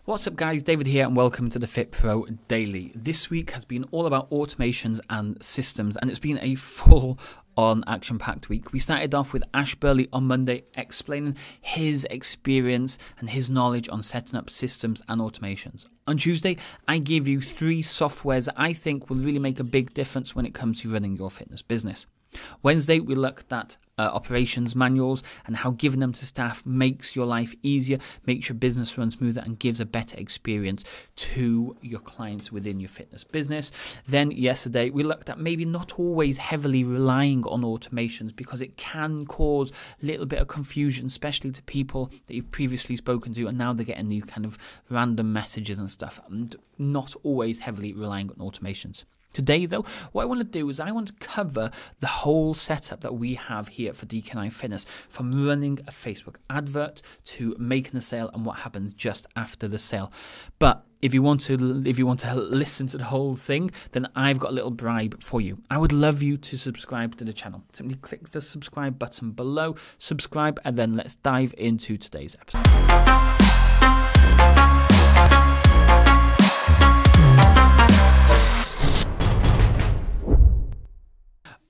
What's up guys, David here and welcome to the Fit Pro Daily. This week has been all about automations and systems and it's been a full on action-packed week. We started off with Ash Burley on Monday explaining his experience and his knowledge on setting up systems and automations. On Tuesday, I gave you 3 softwares that I think will really make a big difference when it comes to running your fitness business. Wednesday, we looked at operations manuals and how giving them to staff makes your life easier, makes your business run smoother and gives a better experience to your clients within your fitness business. Then yesterday, we looked at maybe not always heavily relying on automations because it can cause a little bit of confusion, especially to people that you've previously spoken to and now they're getting these kind of random messages and stuff, and not always heavily relying on automations. Today, though, what I want to do is I want to cover the whole setup that we have here for DKnine Fitness, from running a Facebook advert to making a sale and what happens just after the sale. But if you want to listen to the whole thing, then I've got a little bribe for you. I would love you to subscribe to the channel. Simply click the subscribe button below, subscribe, and then let's dive into today's episode.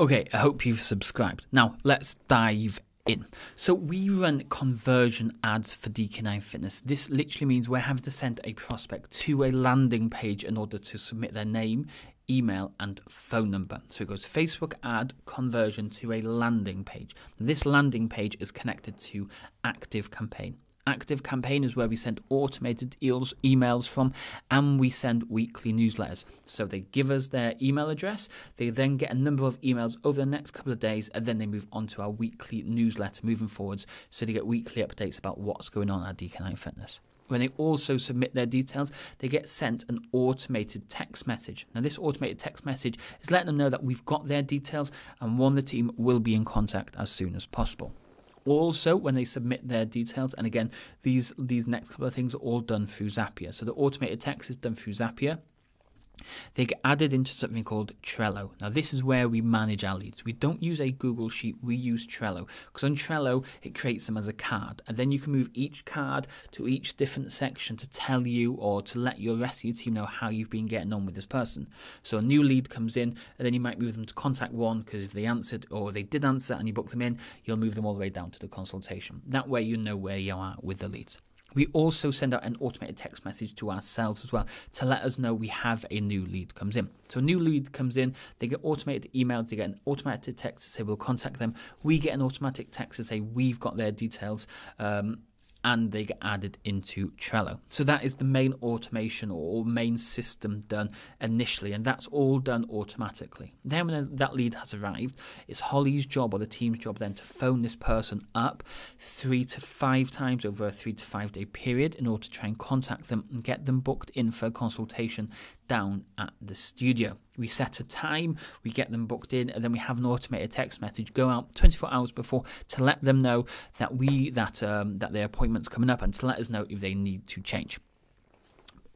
Okay, I hope you've subscribed. Now, let's dive in. So we run conversion ads for DKnine Fitness. This literally means we're having to send a prospect to a landing page in order to submit their name, email and phone number. So it goes Facebook ad conversion to a landing page. This landing page is connected to ActiveCampaign. ActiveCampaign is where we send automated emails from, and we send weekly newsletters. So they give us their email address, they then get a number of emails over the next couple of days, and then they move on to our weekly newsletter moving forwards, so they get weekly updates about what's going on at DKnine Fitness. When they also submit their details, they get sent an automated text message. Now, this automated text message is letting them know that we've got their details and one of the team will be in contact as soon as possible. Also, when they submit their details, and again, these next couple of things are all done through Zapier. So the automated text is done through Zapier. They get added into something called Trello. Now, this is where we manage our leads. We don't use a Google Sheet, we use Trello. Because on Trello, it creates them as a card. And then you can move each card to each different section to tell you or to let your rest of your team know how you've been getting on with this person. So a new lead comes in, and then you might move them to contact 1, because if they answered or they did answer and you book them in, you'll move them all the way down to the consultation. That way you know where you are with the leads. We also send out an automated text message to ourselves as well to let us know we have a new lead comes in. So a new lead comes in, they get automated emails, they get an automated text to say we'll contact them. We get an automatic text to say we've got their details, and they get added into Trello. So that is the main automation or main system done initially, and that's all done automatically. Then when that lead has arrived, it's Holly's job or the team's job then to phone this person up 3 to 5 times over a 3 to 5 day period in order to try and contact them and get them booked in for a consultation down at the studio. We set a time, we get them booked in, and then we have an automated text message go out 24 hours before to let them know that that their appointment's coming up and to let us know if they need to change.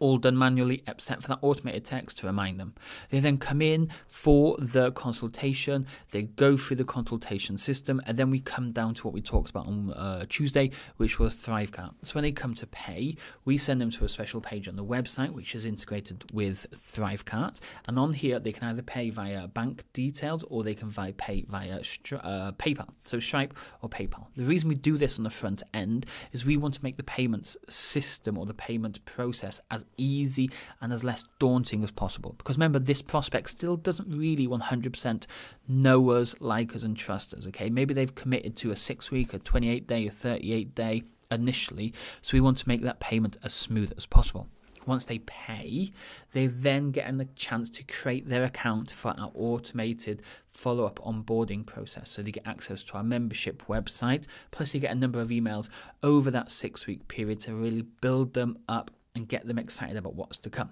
All done manually except for that automated text to remind them. They then come in for the consultation, they go through the consultation system, and then we come down to what we talked about on Tuesday, which was Thrivecart. So when they come to pay, we send them to a special page on the website which is integrated with Thrivecart, and on here they can either pay via bank details or they can pay via PayPal, so Stripe or PayPal. The reason we do this on the front end is we want to make the payments system or the payment process as easy and as less daunting as possible, because remember, this prospect still doesn't really 100% know us, like us and trust us. Okay, maybe they've committed to a 6-week, a 28-day, a 38-day initially, so we want to make that payment as smooth as possible. Once they pay, they then get a chance to create their account for our automated follow-up onboarding process. So they get access to our membership website, plus they get a number of emails over that 6-week period to really build them up and get them excited about what's to come.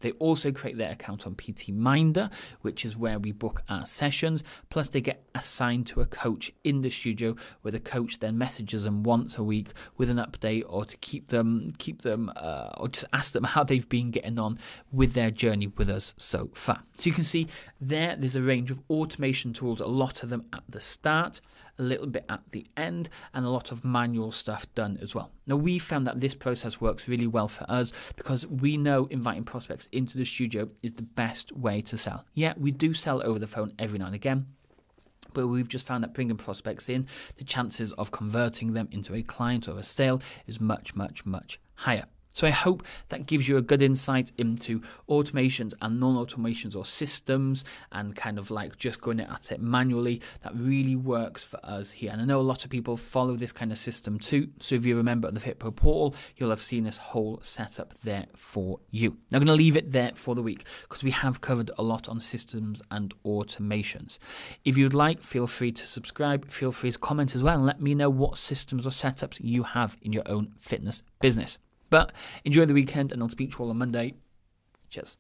They also create their account on PT Minder, which is where we book our sessions. Plus, they get assigned to a coach in the studio, where the coach then messages them once a week with an update, or to keep them, or just ask them how they've been getting on with their journey with us so far. So you can see there's a range of automation tools, a lot of them at the start. a little bit at the end, and a lot of manual stuff done as well. Now, we found that this process works really well for us because we know inviting prospects into the studio is the best way to sell. Yeah, we do sell over the phone every now and again, but we've just found that bringing prospects in, the chances of converting them into a client or a sale is much, much, much higher. So I hope that gives you a good insight into automations and non-automations or systems, and kind of like just going at it manually. That really works for us here. And I know a lot of people follow this kind of system too. So if you remember the FitPro portal, you'll have seen this whole setup there for you. Now I'm going to leave it there for the week because we have covered a lot on systems and automations. If you'd like, feel free to subscribe. Feel free to comment as well and let me know what systems or setups you have in your own fitness business. But enjoy the weekend, and I'll speak to you all on Monday. Cheers.